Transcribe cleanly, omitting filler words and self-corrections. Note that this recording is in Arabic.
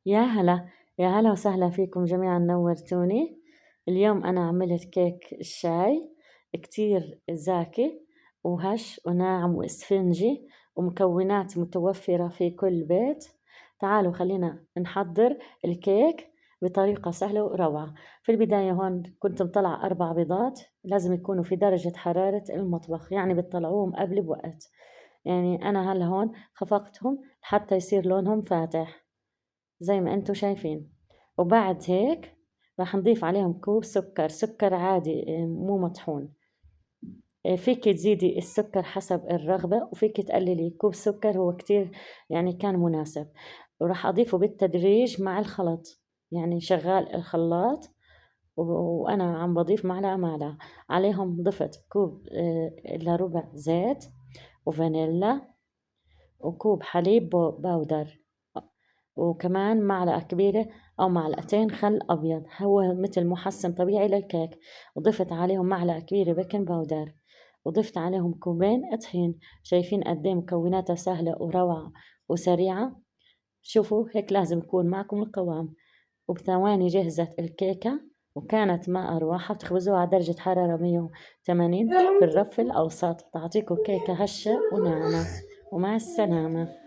يا هلا، يا هلا وسهلا فيكم جميعا، نورتوني. اليوم أنا عملت كيك الشاي كتير زاكي وهش وناعم وإسفنجي، ومكونات متوفرة في كل بيت. تعالوا خلينا نحضر الكيك بطريقة سهلة وروعة. في البداية هون كنت مطلع 4 بيضات، لازم يكونوا في درجة حرارة المطبخ، يعني بتطلعوهم قبل بوقت. يعني أنا هلا هون خفقتهم حتى يصير لونهم فاتح زي ما انتم شايفين. وبعد هيك راح نضيف عليهم كوب سكر، سكر عادي مو مطحون. فيك تزيدي السكر حسب الرغبة، وفيك تقللي. كوب سكر هو كتير يعني كان مناسب. وراح أضيفه بالتدريج مع الخلط، يعني شغال الخلاط وأنا عم بضيف معلقة معلقة. عليهم ضفت كوب إلا ربع زيت وفانيلا وكوب حليب باودر، وكمان معلقة كبيرة أو معلقتين خل أبيض، هو مثل محسن طبيعي للكيك. وضفت عليهم معلقة كبيرة بيكنج باودر، وضفت عليهم كوبين طحين. شايفين قد ايه مكوناتها سهلة وروعة وسريعة؟ شوفوا هيك لازم يكون معكم القوام. وبثواني جهزت الكيكة، وكانت ما أروعها. بتخبزوها على درجة حرارة 180 في الرف الأوسط، تعطيكم كيكة هشة وناعمة. ومع السلامة.